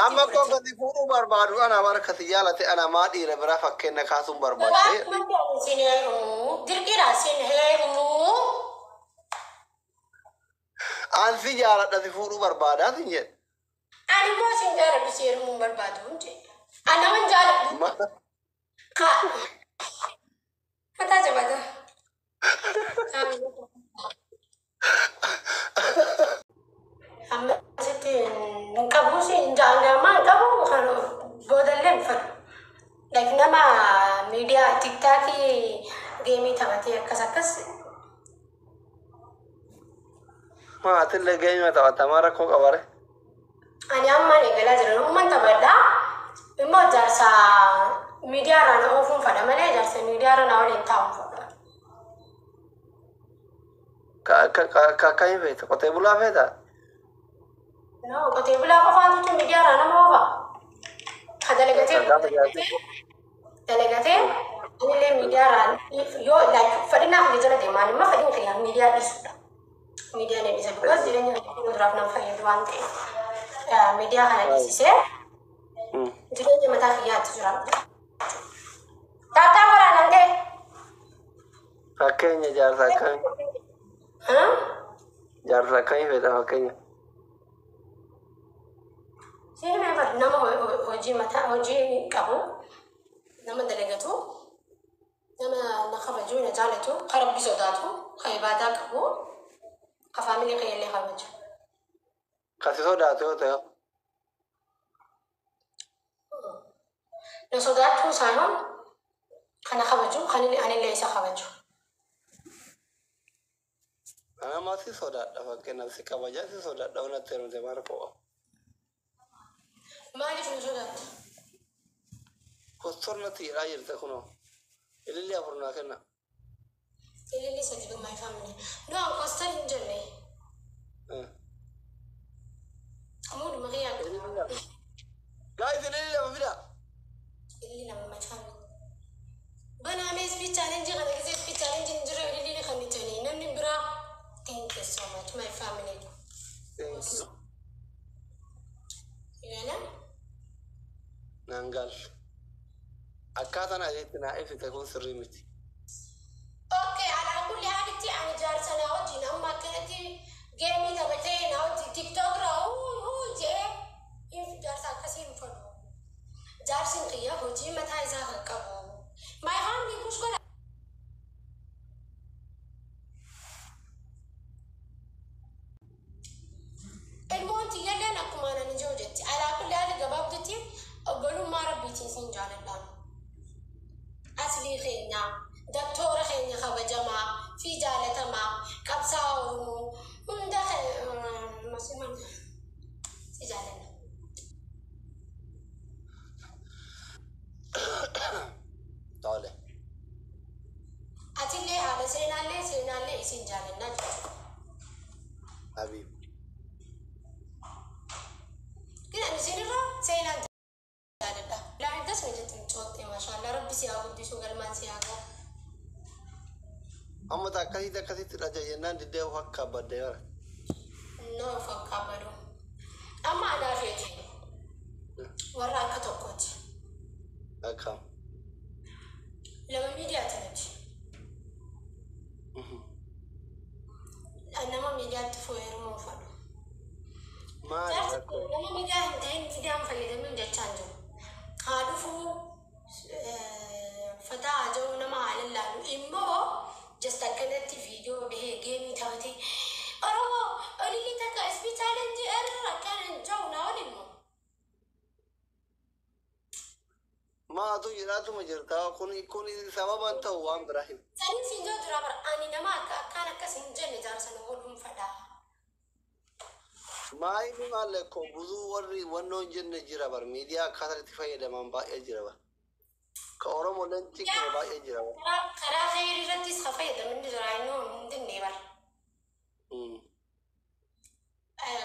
أما كون قد يكونوا بربادو أنا بركة تجالتي أنا ما أدري برافق كنا كاسم بربادو. أنا في جالت تفورو بربادة تيجي. أنا ما سنجارة بسير مو بربادو نجي. أنا من جالب. متى جبته؟ أما ستين كابوسين جانا ما كابو خلو بودلهم فر. لكن ما ميديا تيك تاكي جيمي تبعتي كسكس. ما أتلا جيمي تبعتها كوك أوره. أنا أما نقول جرنا هم تبعدا. إما جالسة ميديا رانا أوفون فدا ماله جالسة ميديا رانا أولين تاون فدا. كاين فيتا كتبولا فيتا. No, كتبولا كفاندو ميديا رانا ما هو. هذا لقيته أنا ليه ميديا ران يو like فدينا في جنة دمان ما فدين كيا ميديا إيش ميديا نبي سبب بس جرنا ندرب نام فيا دوان تي ميديا هنا بيسي جرنا متى فيا تجرب تاتا مرة نانجي فكيني جارسا كاين جارسا كاين فيتا فكيني سير ما يفرق نام هوجي متى هوجي كابو نام دلقته نام نخبجو نجالته خرب بسوداته خيباتا كابو كفاميلي خيالي خبجو كاسيسو داتو تيو نسوداته سايون خنا خبجو خني أنا ليس خبجو أنا ما في صودا فكنا سكابجا في صودا دونا تيرو زمان كوا ما لي في نسودات كسرنا تيرا يرتكونو اللي أفرنا كنا اللي سجل ما يفهمني نو كسر إنجلي أمور مغيا guys اللي ما فيها اللي لما ما يفهمني بنا ميز في challenge أنا كذا في challenge نجرب اللي خلني تاني نمني برا thank you so much my family thank you يلا نانجال أكادنا أجتنا إيه في تكون سريمتي أوكي على كل حال أنا جالسة ناوي أما كانت جيمي تبعتي ناوي تيك توك راو جي إن جالسة كسيم فلو جالسين كيا هوجي متى إذا كابو ما يفهم لي كوش كلا المونتي يلا أنا كمان نجوجتي على كل حال جواب دتي أقولوا ما ربيتي سنجال الله أصلي خينا دكتور خينا خبجما في جالة ما كبساو من داخل مسلمان في جالة طالع أتلي هذا سينا لي إسين جالة نجوا حبيب كده نسينا سينا جالة لا عندنا سنجت مشوتي ما شاء الله ربي سياقو دي شغل ما سياقو أما تأكيد تراجع جنان دي وحكا بديار نو فكابرو أما أنا فيتي وراك تقوت أكام لما ميديا تنجي أنا ما ميديا تفوير مو فلو ما لما ميديا هندين ميديا مفيدة من جتانجو هادو فو فتا جو نما على الله إمبو جست كانت فيديو به جيمي تاوتي أروه أولي تكا اسمي تالنجي كان جو ناولمو ما أدو جراتو مجرتا كوني سبب أنت هو إبراهيم سنين سنجو درابر أني نما كان كسنجن جارسنا نقولهم فدا ما يبي مالكو بزو وري ونو جن جرابر ميديا خاطر تفاية دمان باقي جرابر كأورو مولن تيك باقي جرابر كرا خير رتيس خفية من جراينو من دنيبر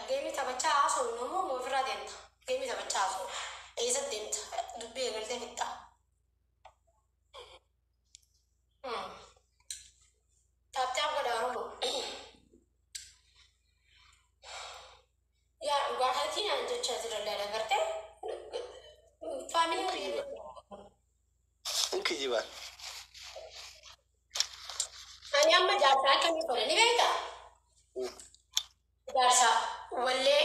جيمي تبچا عصو نمو مفرا دينتا جيمي تبچا عصو إيزا دينتا دبي غلطة فتا تاب تاب قد أرمو يا واحدين عند جاتر اللي لقر جبال أنا أما جارسا كم يفعل نبيتا جارسا ولا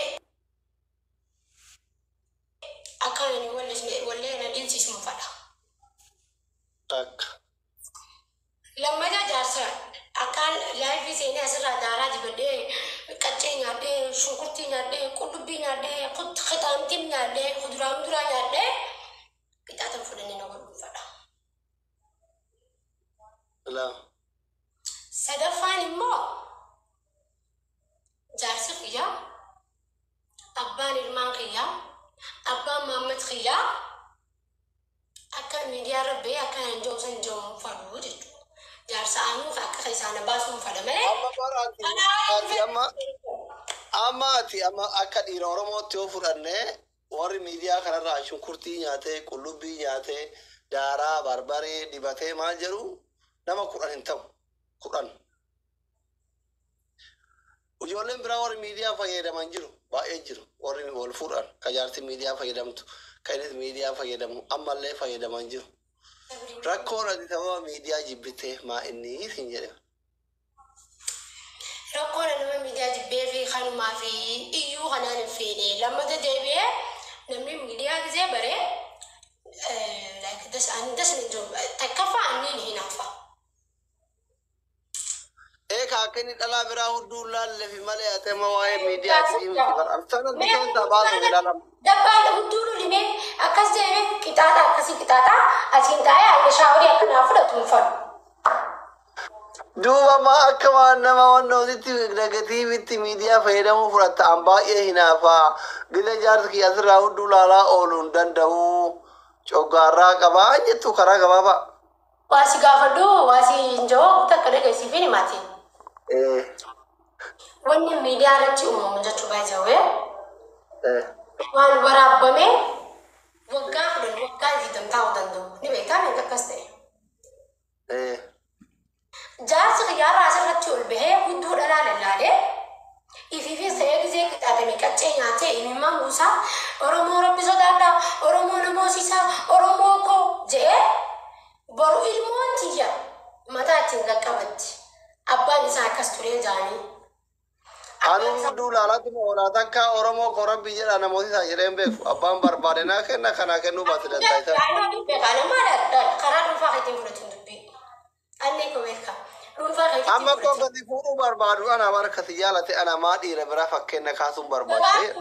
أكاني ولا أنا دينسي اسمه فلا تك لما جا جارسا أكان لايف في سيني أسرع دارا جبده كتشين ياده شوكتين ياده كلبين ياده خد ختامتين ياده خدرام درا ياده kita terfudani nongol fada لا sadafani mo jarsi khiya abban ilman khiya abban mamat khiya akan media rabbe akan josan jom fadu jitu jarsa anu fakka khaisana basum fada male أما براتي أما أكاد يرومو تيوفرانه warri miidiyaa kanarraa shunkurtii nyaatee qullubbii nyaatee daaraa barbaree dibatee maal jedhu nama 10 hin ta'u 10 ijoolleen biraa warri miidiyaa fayyadaman jiru baay'ee jiru warri wal fuudhan ka jaarti miidiyaa fayyadamtu ka innis miidiyaa fayyadamu ammallee fayyadaman jiru rakkoon ati sababa miidiyaa jibbitee maa inni hin jedhe rakkoon nama miidiyaa jibbee fi kanumaa fi iyyuu kanaan hin feene lammata deebi'ee namni miidiyaa gisee bare like this and this ninjo takkafa annin hinafa kaakini dhalaa biraa hudduu laalle fi malee ate ma waa'ee miidiyaa fi artana bitaan tabaatu ilaalam dabbaan hudduu lime akkas deeme qixaaxa asiin taa'ee ayya shaaworii akkanaa fudhatu fadhu duuba ma akka waan nama wannoositti negatiivitti miidiyaa fayyadamuu fudhatta an baay'ee hinaafaa gila jaarsi kiyya asirraa hudduu laalaa ooluu hin danda'u coggaarraa qabaa jettu karaa gabaabaa waasi gaafadhu waasi injoo takka dhageessiif hin himaatiin wanni miidiyaa irratti uumamu jechuu baay'ee waan waraabame waggaa 20 ta'uu danda'u ni beekaa meeqa akkas ta'e jaarsi xiyyaara asirratti ol bahee hudduu dhalaa lallaalee ifiifii ta'ee gisee qixaatame qaccee nyaatee imimmaan buusaa Oromoo rabbi sodaadhaa Oromoo namoosisaa Oromoo koo jedhee boru ilmoon tiyya mataa ittiin qaqqabatti abbaan isaa akkas turee jaanii. Anu hudduu laalaatti moolaa takka Oromoo koo rabbi jedha namooti isaa jedheen beeku abbaan barbaade naa kenna kanaa kennuu baate danda'isaa. Karaa dhuunfaa ittiin fudhatuun dubbii. Annee koo beekaa. Amma koo gadi fuudhuu barbaadu ana barkati jaalate ana maa dhiira bira fakkeenya kaasuun barbaade.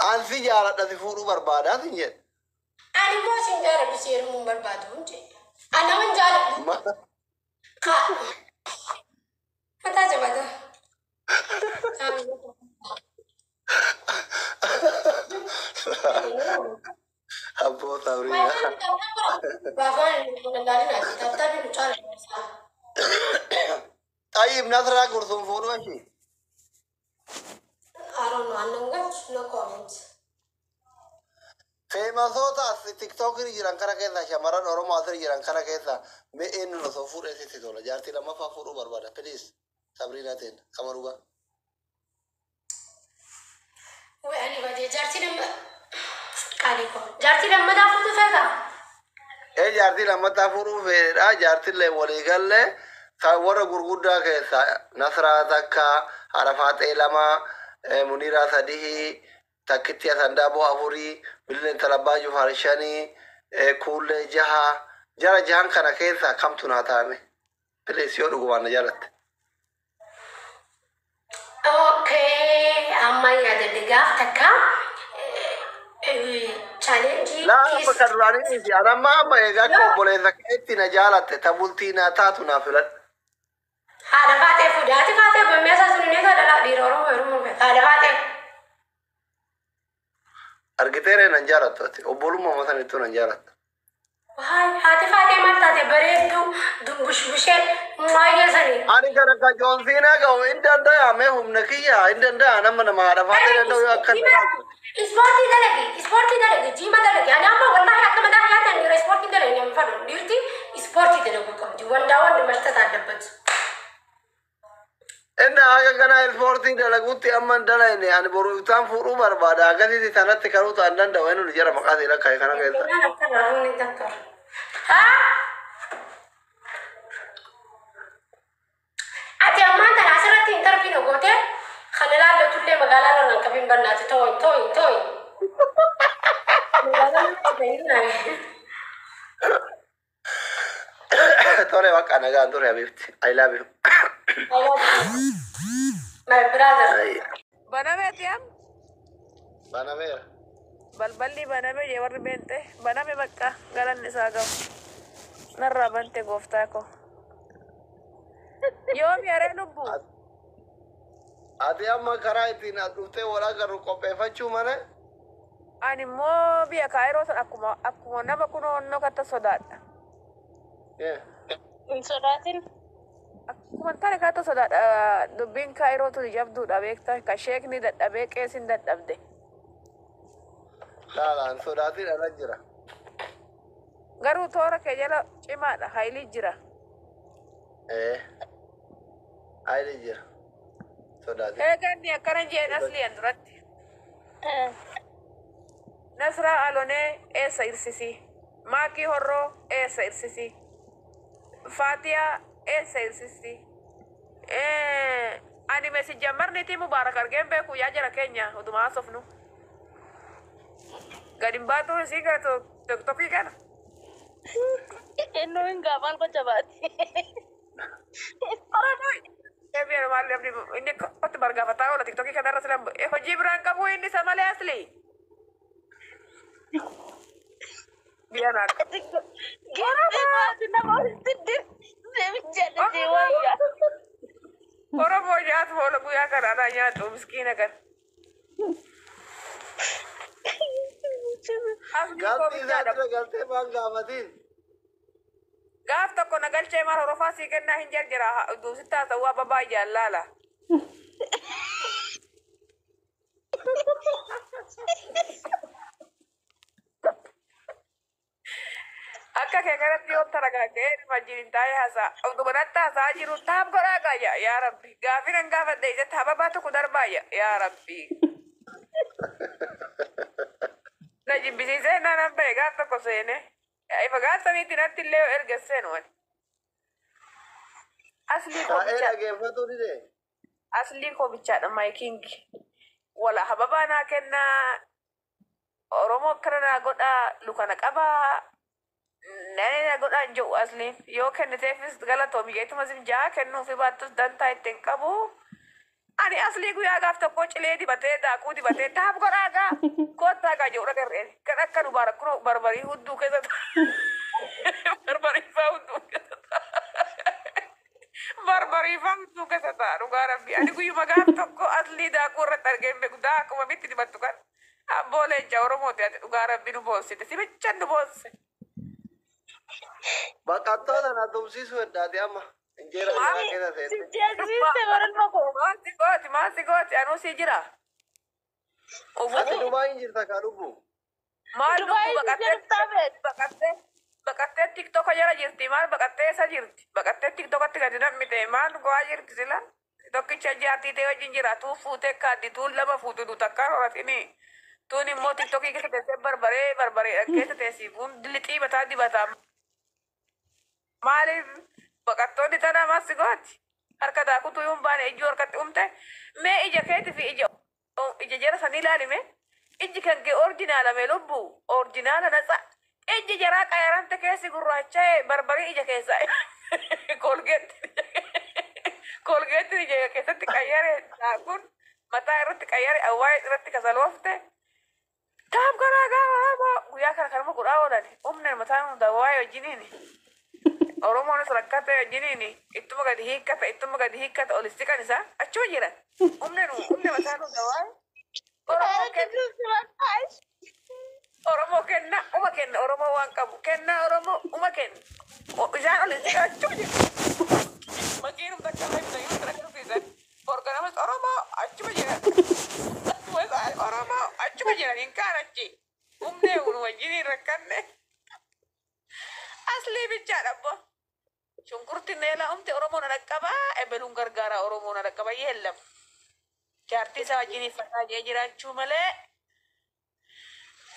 Ansi jaaladhati fuudhuu barbaadaa sin jedhe. Ani immoo sin jaaladhu si heerumuu barbaadu hin jedhe. Ana waan jaaladhu. Mataa jabata. Abboota biriyaa. Tayyib Nasraa Gursuun fuudhuu ishee. I don't know. I'm not no comment. Feemasoota as tiktookii jiran kana keessa shamarran Oromoo asirra jiran kana keessa mee eenyuun osoo fuudhee sitti tola jaartii lammaffaa fuudhuu barbaada please Sabriina teen Kamarugaa. Ani badee jaartii lamma qaaliiko jaartii lammataa fuudhuu feeta. Jaartii lammataa fuudhuu feedha jaartillee waliigallee warra gurguddaa keessa Nasraa takka Arafaaxee lama Muniraa sadii takkitti Asandaaboo afurii Bileen Talabbaa Jufaar shanii Kuullee jara jahan kana keessa kamtu naa taa'ame please yoo dhugumaan na jaalatte. Okay, amma yaadadde gaaf takka challenge. Laa amma kan duraanii miti amma egaa akka obboleessa keetti na jaalatte tabultii naa taatu naa filadha. Haadha baatee fuudhaati baatee gommeessa sunniin sadarkaa dhiira Oromoo Oromoo haadha baatee. Argiteeree nan jaalattu ati obbolummaa masanittuu nan jaalatta. Haati baatee maal taate bareedduu dumbushbushee maayee sanii. Ani kana ka joonsiinaa qabu hin danda'ame humna kiyya hin danda'a nama haadha baatee danda'u yoo akka ispoortii dalagi jiima dalagi ani amma wallahi akka mataa nyaatan dhiira ispoortii dalagi nama fadhu dhiirti ispoortii dalagu qabdi wandaa wandi marta taaddabbatu. Inni aga kana sporting dalagutti amman dalayne ani boru tan furu barbada agadi tanatti karuta andan da wenu jara maqadi la kai kana kayta ha ati amman tan asirratti interview goote khanala la tulle magala la kabin bannati toy tore waka naga tore habibti I love you my brother Baname tiam, bana ver balballi baname je warri bente, baname bakka galan nisagam. Narra bante goftako. Yoom yare lubbu. ati amma kara itin adufte wala garu qopheeffachu mane Ani mo biya kairo san akkuma nama kuno onno katta sodaadha. sodatin Akkuma tare katta sodaadha dubbiin kairo tu jabduudha beekta ka sheekni dadhabee qeesin dadhabde. laalaan sodaatiin ala jira Garuu toora kee jala cimaadha haylii jira. ayli jira sodaatiin Eeganni akkana jeen asliyan duratti. Nasra alonee eessa irsisi. Maakii horroo eessa irsisi. Faatiyaa eessa irsisi. Ani mesijja marniti mubaarak argeen beeku yaa jara keenya odumaa haasofnu. Gadin baatu isii gara tokkii kana. enno hinga mal ko jabati Biar malu abdi ini kok bergafata olah TikTokii kana irra silam hojii biraan qabu inni isa malee asli. Biar aku. Orang mau jahat mau lagu ya kan anaknya tuh miskin kan. galti isaatira galtee maan gaafatiin Gaaf tokko nagalchee mara rofaa sii kennaa hin jarjira duusittaa ta'uu ababaa jaallala. Akka kee kanatti yoo taragaagee wajjin taa'ee haasaa dubarratti haasaa jiru taab godhaa gaaya yaa rabbi gaafin an gaafadhe ijatti hababaa tokko darbaa yaa rabbi. Na jibbisiisee naan ba'e gaaf tokko seene fagaataniitti natti illee erga seenu wani. Aslii koo taa'ee bichaa dhageeffatu dide aslii koo bichaadha maayikiingi wala hababaa naa kennaa Oromoo akkana naa godhaa lukana qabaa. Nani na godhaa hin jiru asliin yoo kenniteefis galatoomi geetuma simjaa kennuufi baattus dantaa ittiin qabu. Ani aslii guyyaa gaaf tokko cilee dibatee daakuu dibatee taaf godhaa gaa koottaa gaa jedhu dhagarreen kan akka nu baara kun barbarii hudduu keessa barbarii faa hudduu keessa barbarii faa hudduu keessa ta'a dhugaa rabbi ani guyyuma gaaf tokko aslii daakuu irratti argeen beeku daakuma bitti dibattu kan abboolee ija Oromooti ati dhugaa rabbi nu boossite si bichan nu boosse. baqattoota na tumsiisu heddaati amma injeera isaa keessa seente Maasi gooti anuu si jira. ati Dubaayin jirta kaa lubbu Maal lubbu baqattee tiktoka jala jirti maal baqattee isa jirti baqattee tiktokatti gadi nammite maal go'aa jirti sila tokkicha jaartii ta'e wajjin jira tuu fuutee kaaddi tuun lama fuutu du takkaan horatini tuun immoo tiktokii keessa teessee barbaree keessa teessi kun lixii mataa dibataa maaliif baqattoonni tana maasi gooti harka daakutu yuun baane ijji harkatti umte mee ija keeti fi ija jara san ilaalime ijji kan kee orjinaalame lubbu orjinaala natsa ijji jaraa qayarante keessi gurraacha'e barbarii ija keessa kolgeetti ija keessatti qayyare kun mataa irratti qayyare awwaa'ee irratti kasaloofte taaf garaa garaa guyyaa kana kanuma godhaa oolani humna mataan hunda waa'ee wajjiniini. Oromoonis rakkate wajjiniini ittuma gadi hiikkata olisti kan isaa achuma jiran humna mataan hunda waa'ee Oromoo kenna uma kenna Oromoo waan qabu kenna Oromoo uma kenna isaan olisti kan achuma jiran makiinum takka lafa yoo tira dhufisan organamas Oromoo achuma jiran Oromoo achuma jiran hin kaan achi humnee unu wajjiniin rakkanne asli bichaadha abbo shunkurti neela umte Oromoo na dhaqqabaa beluun gargaara Oromoon ala qabayyee hellam. Jaartii isaa wajjin iffataa jee jiraachuu malee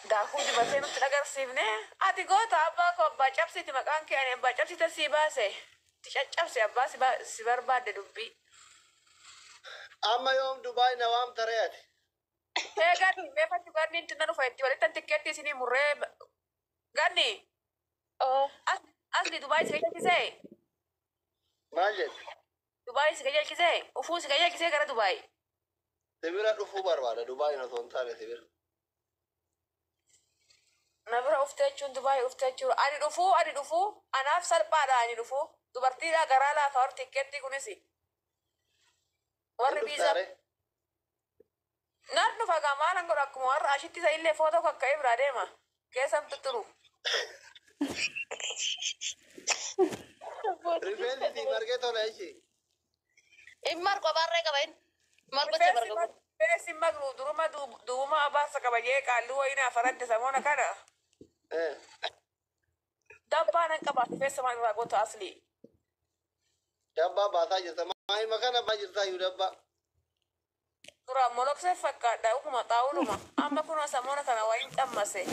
daakuu dibatee nutti agarsiifne ati goota abbaa koo abbaa cabsiti maqaan kee ani abbaa cabsite sii baase ti caccabse abbaa si barbaadde dubbii. Amma yoom Dubaay na waam tareeti. Gani meefatti ganni inti na dhufa itti walitti tikkeetti isinii murree ganni asli Dubaay si gajalchisee. Maal jedhe? Dubaay si gajalchisee ufuu si gajalchisee gara Dubaay. Sibira dhufuu barbaada Dubaay na osoo hin taane sibira. Nabira ufteechuun Dubaay ufteechuun ani dhufuu anaaf salphaadha ani dhufuu dubartiidha garaa laafa hor tikkeetti kunisi. Warri biisa nan dhufa gamaanan godha akkuma warra ashitti isa illee footoo kakka'ee biraa deema keessan tutturu. Rifeensi si margee tola ishee. Marco barree qaba inni. Marco si marga qabu. Feesi magru duruma duuma abaasa qabayee qaalluu wayinaa faradde samoona kana. Dabbaanan qabaate feessa maan irraa goota aslii. Dabbaa baasaa jirta. Maayi makana abbaa jirtaa iyyuu dabbaa. Dura moloksee fakkaadha ukuma xaawuluma amma kunoo samoona kana wayin xammase.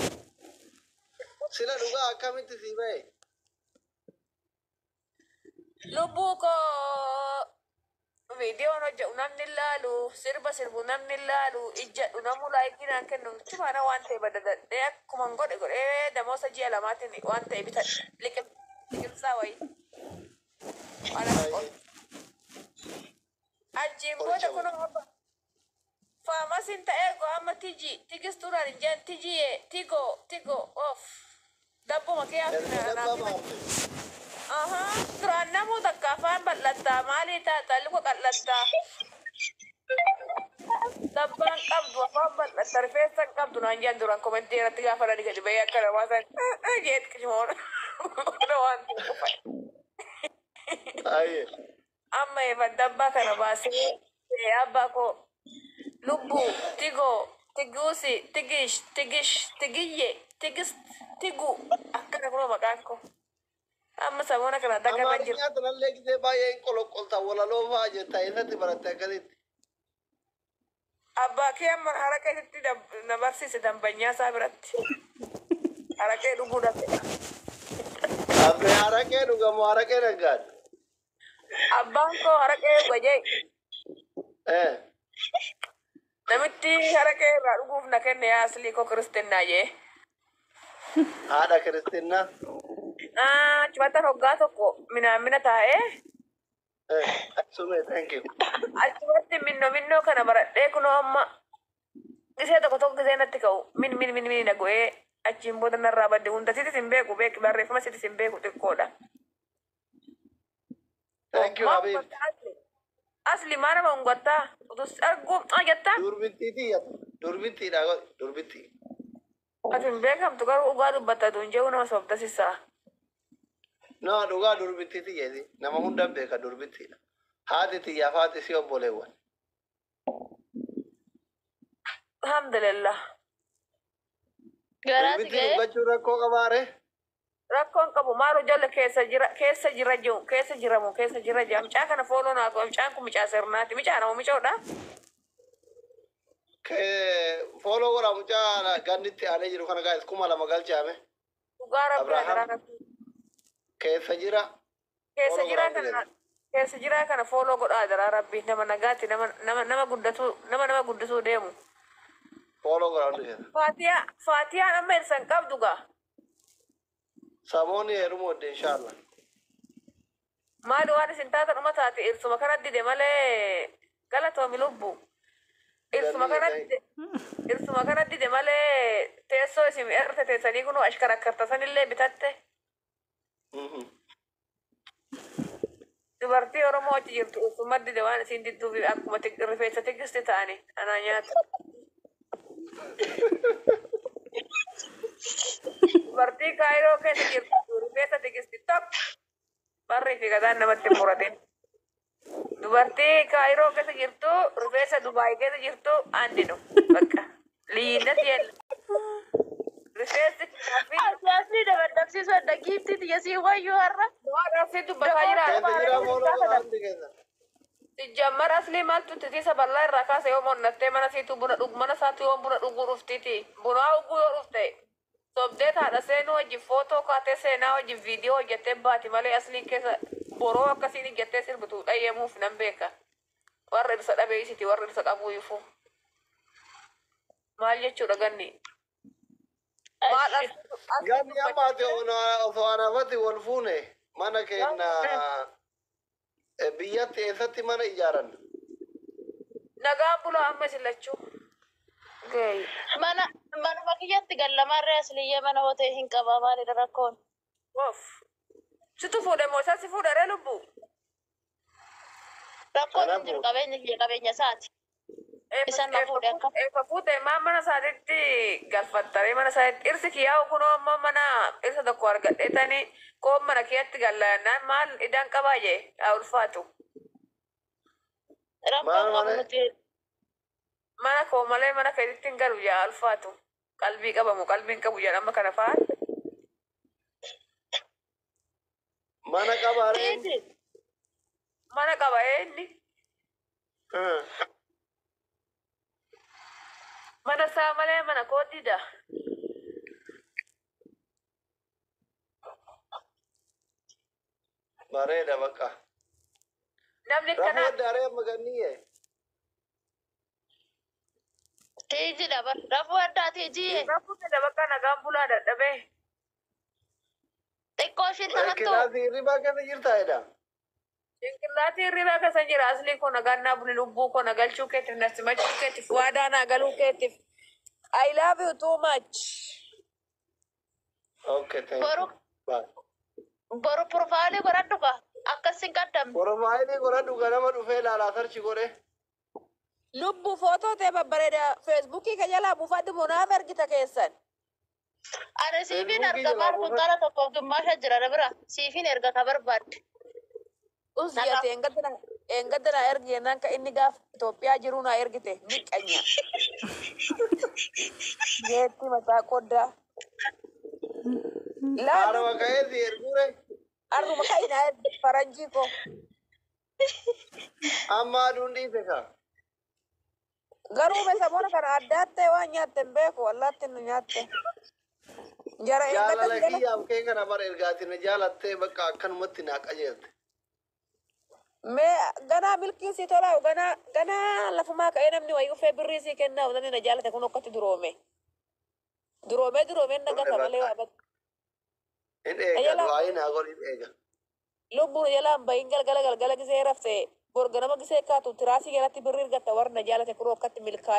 Sila dhugaa akkamitti sii ba'e? Lubbuu koo viidiyoon hojjetu namni ilaalu sirba sirbu namni ilaalu ijjadhu namu laayikiinaan kennu cufaana waan ta'e badadadhee akkuman godhee damoosa ji'a lamaatiin waan ta'e bita liqimsaa wayii. Achiin booda kunoo faamasiin ta'ee amma tigistuudhaan hin jeen tigo of dabbuma kee hafi duraan namuu takka afaan bal'attaa maalii taata luka qal'attaa dabbaan qabdu afaan bal'atta rifeensa hin qabdu naan jeen duraan komentii irratti gaafa dhani gadi bahee akka namaa san jeet qishimoon waan amma eefan dabbaa kana baasee abbaa koo lubbu tiguusi tigiyye tigu akkana kunoo maqaan koo amma samoona kana dagarra jiru. Nyaata nallee gisee baay'ee hin qoloqqolta walaloo fa'aa jirta eessatti baratte akkasitti. Abbaa kee amma haraqeetti na barsiise dambanyaa isaa biratti. Haraqee dhuguu danda'a. Abbee haraqee dhugamu haraqee naggaadha. Abbaan koo haraqee gojee. Namitti haraqee irraa dhuguuf na kenne yaa aslii koo kiristinnaa jee. Haadha kiristinnaa. Cibatan hoggaa tokko minaamina taa'ee. Sume thank you. Achumatti minnoo kana baradhee kunoo amma gisee tokko gisee natti ka'u min na go'ee achiin booda narraa badde hunda sitis hin beeku barreeffama sitis hin beeku xiqqoodha. Thank you Habib. Asli mana mau ngota utus argu ajata durbitti da durbitti atin bekam to garu ugaru bata dunje una sobta sisa no duga durbitti ti yedi nama hunda beka durbitti hadi ti ya fati si obolewan alhamdulillah Garasi durbitti bachura ko kabare rakkoon qabu maalu jalla keessa jira jamcaa kana fooloo naa jamcaan kun micaa sirnaati micaa nama micoodha ke fooloo wala mucaa gannitti aanee jiru kana gaa'is kuma lama galchaame dhugaa rabbi keessa jira kana fooloo godhaa jira rabbi nama nagaatti nama guddatu deemu fooloo godhaa hundi keessa faatiyaan amma irsan qabdu gaa Samoni herumode inshallah. Malu wani sintata rumah tati irsuma kana dide male galatoomi lubbu. Irsuma kana dide male teessoo isin erte teessanii kunu ashkarakkarta sanillee bitatte. Dubartii Oromoo achi jirtu irsuma dide waan isin didduufi akkuma rifeensa tiggisti ta'ani anaa nyaata. Dubartii Kaayiroo keessa jirtu rifeensa tiggisti tok barri fi gadaan namatti muratin. Dubartii Kaayiroo keessa jirtu rifeensa Dubaay keessa jirtu andinu bakka liinatti yella. Rifeensi Asli dapat dabsiisu adda giifti tiyya sii wayyuu har'a. waan rafsitu bakka jira. keessa jira fooloo godhaa hundi keessa Jamar asli maltu titi saballa irraa kaase yoo monnattee mana siitu buna dhug mana isaatti yoo buna dhuguu dhuftiti buna dhuguu yoo dhufte sobdee taadha seenuu wajjin footoo kaatee seenaa wajjin viidiyoo hojjettee baati malee asliin keessa boroo akkasiin hojjettee sirbitu dhayyemuuf nan beeka warra dhirsa dhabeeysiti warra dhirsa qabuu ifuu maal jechuudha ganni maal Ganni ammaati osoo anafatti wal fuune mana keenya biyyatti eessatti mana ijaaran. nagaan bulaa amma silachuu gay Mana makiyyatti gallamarree asliyyee mana hotee hin qabaa maalidha rakkoon. wof situ fuudhe moo isa si fuudharee lubbuu Rakkoon hin jiru qabeenya isaati. Isan na fuudhe akka. Eefa fuute maan mana isaatitti galfattaree mana isaatti dhirsi kiyyaa'u kunoo ammoo mana dhirsa tokko argadheetanii koon mana kiyyatti gallaannaan maal idan qabaa jee haa ulfaatu. Rakkoon qabu nuti. Mana koo malee mana keetitti hin galu yaa ulfaatu. Qalbii qabamu qalbiin qabu jedhama kana fa'aa. Mana qabaaree. Mana qaba inni. Mana isaa malee mana kootidha. Bareeda bakka. Namni Rafuu kana addaaree amma ganniyyee. Tiijidha bar. Rafuu addaa tiijii. rafuutidha bakka nagaan bulaa dadhabee. Xiqqoo ishiin taphattu. Kilaasii hirribaa keessa jirtaa jedha. Cinqillaati hirribaa keessa jira asli koo nagaannaa buli lubbuu koo nagalchuu keetiif nasimachuu keetiif waadaa naagaluu keetiif. I love you too much. Okay, thank Boru you. Bye. boru profaayilii godhadhu ka. Akkasin qaddamne. Oromaayilii godhadhu ganama dhufee ilaalaa sarchi godhe. Lubbuu footoo ta'e babbareeda feesbuukii ka jalaa buufadhu munaaf ergita keessan. Ani siifin Feesbuukii arga maal jalaa kuntaala tokkoof gimmaasha jira bira. Siifin erga ka barbaadde. Usjate engadana ergi jennaan ka inni gaaf Itoophiyaa jiru naa ergite miqqanya. Jeetti mataa qoddaa. Haara Laalu waka'ee si ergure. arruma ka ina faranjii ko. Amma aduun dhiise ka. Garuu besa bona kana addaatte waan nyaatte hin beeku wallaatti nu nyaatte. Jara Jaalala engadana kiyyaaf kee kana bara ergaati na jaalattee bakka akkanumatti naa qajeelte. mee ganaa milkiin si tolaa ganaa lafumaa ka'ee namni wayii ufee birrii si kennaa namni na jaalate kun okkatti duroome. Duroomee nagata malee waa bakka. Hin eega du'aayi naa godhin eega. Lubbuun jalaan bahin galgala gisee rafte borganama gisee kaatu tiraasii jalatti birrii argatta warra na jaalate kun okkatti milkaa'e.